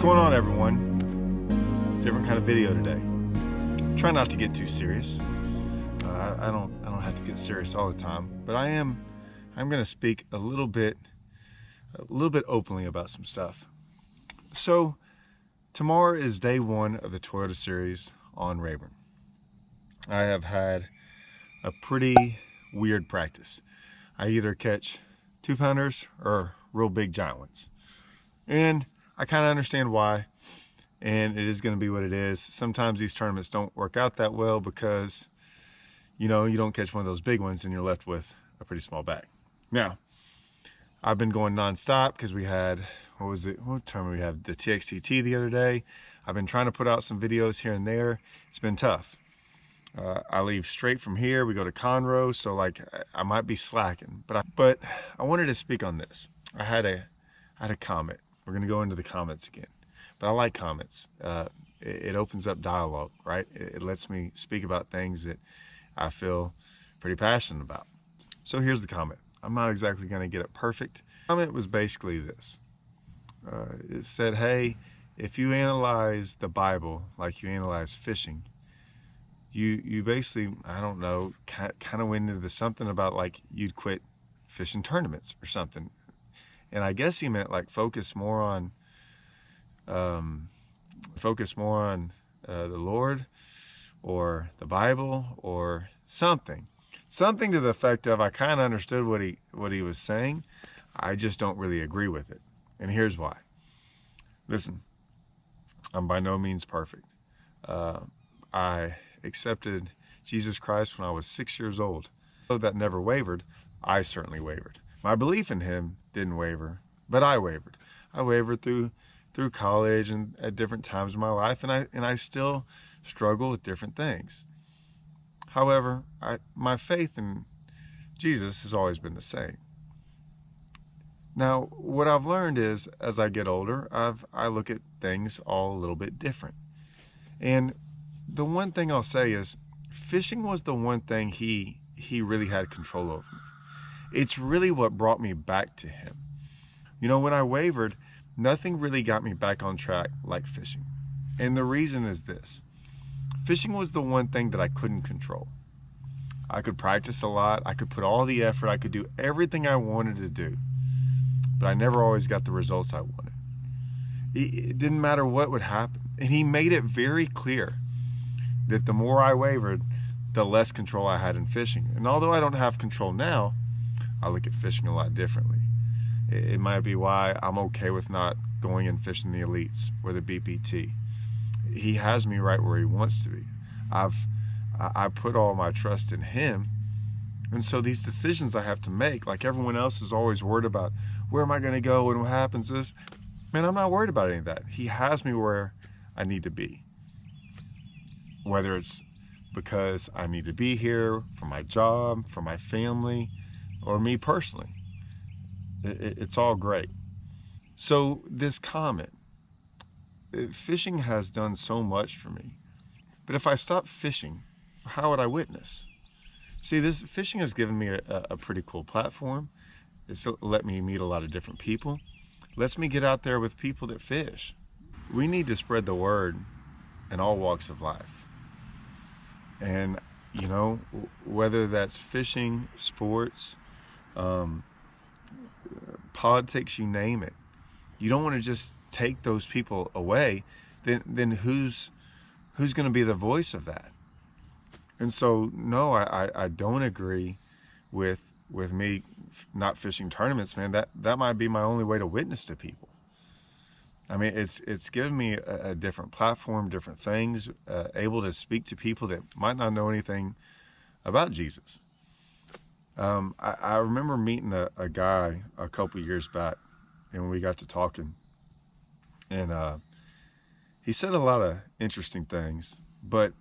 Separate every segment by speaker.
Speaker 1: going on, everyone? Different kind of video today. Try not to get too serious. I don't have to get serious all the time, but I'm going to speak a little bit openly about some stuff. So tomorrow is day one of the Toyota Series on Rayburn. I have had a pretty weird practice. I either catch 2-pounders or real big giant ones, and I kind of understand why, and it is going to be what it is. Sometimes these tournaments don't work out that well because, you don't catch one of those big ones and you're left with a pretty small bag. Now, I've been going nonstop because we had, what tournament we had? The TXTT the other day. I've been trying to put out some videos here and there. It's been tough. I leave straight from here. We go to Conroe, so I might be slacking. But I wanted to speak on this. I had a comment. We're going to go into the comments again. But I like comments. It opens up dialogue, right? It lets me speak about things that I feel pretty passionate about. So here's the comment. I'm not exactly going to get it perfect. The comment was basically this. It said, hey, if you analyze the Bible like you analyze fishing, you basically, I don't know, kind of went into something about you'd quit fishing tournaments or something. And I guess he meant focus more on the Lord or the Bible or something to the effect of, I kind of understood what he was saying. I just don't really agree with it. And here's why. Listen, I'm by no means perfect. I accepted Jesus Christ when I was 6 years old. Though that never wavered, I certainly wavered. My belief in him didn't waver, but I wavered. I wavered through college and at different times in my life, and I still struggle with different things. However, my faith in Jesus has always been the same. Now, what I've learned is, as I get older, I look at things all a little bit different. And the one thing I'll say is, fishing was the one thing he really had control over. It's really what brought me back to him. When I wavered, nothing really got me back on track like fishing. And the reason is this. Fishing was the one thing that I couldn't control. I could practice a lot. I could put all the effort. I could do everything I wanted to do. But I never always got the results I wanted. It didn't matter what would happen. And he made it very clear that the more I wavered, the less control I had in fishing. And although I don't have control now, I look at fishing a lot differently. It might be why I'm okay with not going and fishing the elites or the BPT. He has me right where he wants to be. I put all my trust in him. And so these decisions I have to make, like everyone else is always worried about, where am I going to go and what happens is, man, I'm not worried about any of that. He has me where I need to be. Whether it's because I need to be here for my job, for my family, or me personally. It's all great. So this comment, fishing has done so much for me. But if I stop fishing, how would I witness? See, this fishing has given me a pretty cool platform. It's let me meet a lot of different people. Lets me get out there with people that fish. We need to spread the word in all walks of life. And, whether that's fishing, sports, politics, you name it. You don't want to just take those people away. Then who's going to be the voice of that? And so, no, I don't agree with me not fishing tournaments, man. That might be my only way to witness to people. I mean, it's given me a different platform, different things, able to speak to people that might not know anything about Jesus. I remember meeting a guy a couple years back, and we got to talking, and he said a lot of interesting things, but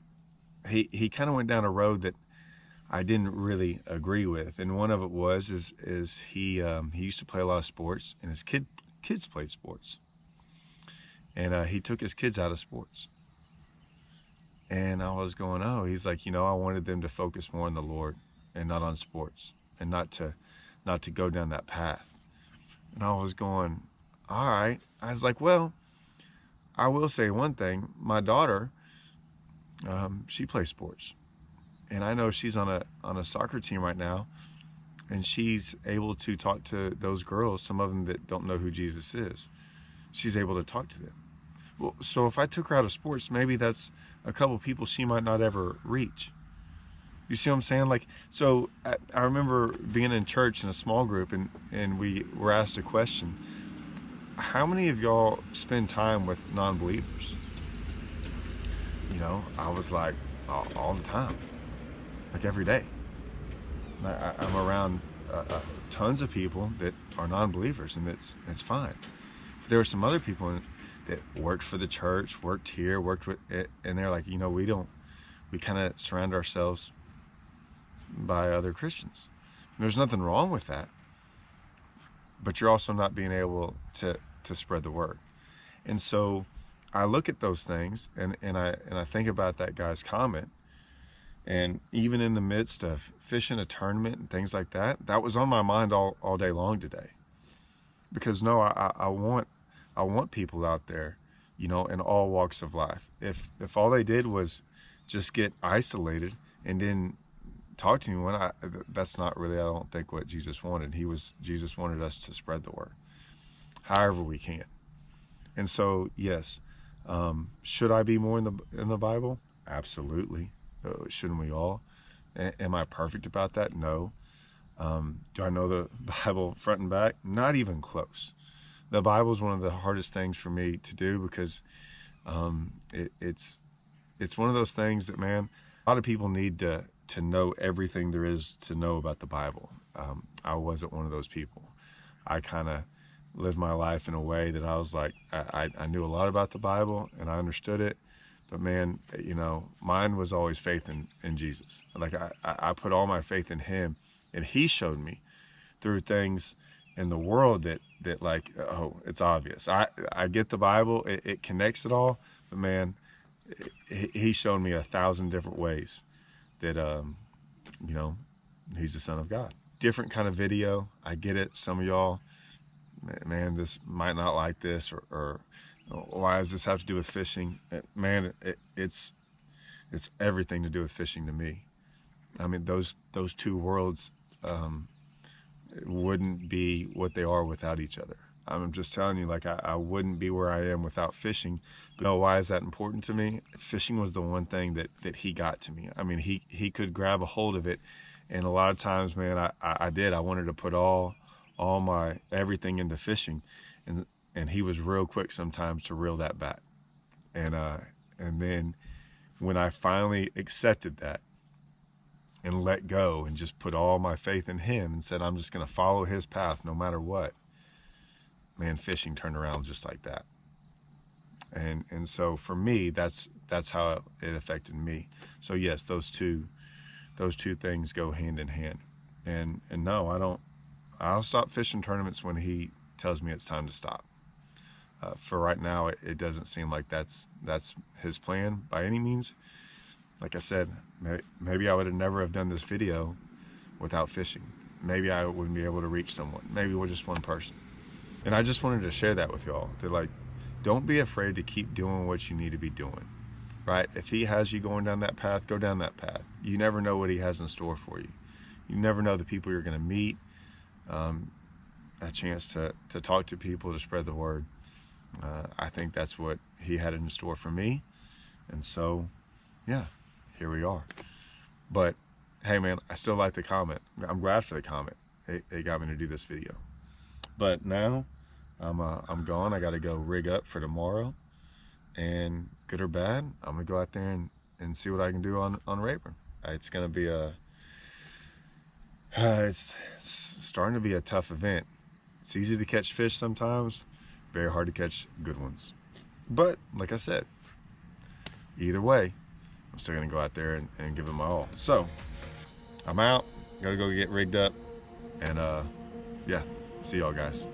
Speaker 1: he kind of went down a road that I didn't really agree with. And one of it was he used to play a lot of sports, and his kids played sports. And he took his kids out of sports. And I was going, he's like, I wanted them to focus more on the Lord and not on sports, and not to go down that path. And I was going, all right. I was like, well, I will say one thing. My daughter, she plays sports, and I know she's on a soccer team right now, and she's able to talk to those girls, some of them that don't know who Jesus is. She's able to talk to them. Well, so if I took her out of sports, maybe that's a couple people she might not ever reach. You see what I'm saying? Like, so I remember being in church in a small group, and we were asked a question: how many of y'all spend time with non-believers? You know, I was like, all the time, like every day. I'm around tons of people that are non-believers, and it's fine. There were some other people that worked for the church, worked here, worked with it, and they're like, you know, we kind of surround ourselves by other Christians. There's nothing wrong with that, but you're also not being able to spread the word. And so I look at those things, and I think about that guy's comment, and even in the midst of fishing a tournament and things like that, that was on my mind all day long today. Because no, I want people out there, you know, in all walks of life. If all they did was just get isolated and didn't talk to anyone, that's not really, I don't think, what Jesus wanted. Jesus wanted us to spread the word however we can. And so, yes, should I be more in the Bible? Absolutely. Shouldn't we all? Am I perfect about that? No. Do I know the Bible front and back? Not even close. The Bible is one of the hardest things for me to do, because it's one of those things that, man, a lot of people need to know everything there is to know about the Bible. I wasn't one of those people. I kind of lived my life in a way that I was like, I knew a lot about the Bible and I understood it, but man, you know, mine was always faith in Jesus. Like I put all my faith in him, and he showed me through things in the world that like, oh, it's obvious. I get the Bible, it connects it all, but man, he showed me 1,000 different ways that, you know, he's the Son of God. Different kind of video. I get it. Some of y'all, man, this might not like this, or why does this have to do with fishing? Man, it's everything to do with fishing to me. I mean, those two worlds wouldn't be what they are without each other. I'm just telling you, like, I wouldn't be where I am without fishing. But no, why is that important to me? Fishing was the one thing that he got to me. I mean, he could grab a hold of it, and a lot of times, man, I did. I wanted to put all my everything into fishing, and he was real quick sometimes to reel that back. And then when I finally accepted that and let go and just put all my faith in him and said, I'm just going to follow his path no matter what, man, fishing turned around just like that. And so for me, that's how it affected me. So yes, those two things go hand in hand. And no, I'll stop fishing tournaments when he tells me it's time to stop. For right now, it doesn't seem like that's his plan by any means. Like I said, maybe I would have never have done this video without fishing. Maybe I wouldn't be able to reach someone. Maybe we're just one person. And I just wanted to share that with y'all. That, like, don't be afraid to keep doing what you need to be doing, right? If he has you going down that path, go down that path. You never know what he has in store for you. You never know the people you're going to meet, a chance to talk to people, to spread the word. I think that's what he had in store for me. And so, yeah, here we are. But hey, man, I still like the comment. I'm glad for the comment. It got me to do this video. But now I'm gone. I got to go rig up for tomorrow. And good or bad, I'm gonna go out there and see what I can do on Rayburn. It's gonna be it's starting to be a tough event. It's easy to catch fish sometimes, very hard to catch good ones. But like I said, either way, I'm still gonna go out there and give it my all. So I'm out, gotta go get rigged up, and yeah, see y'all guys.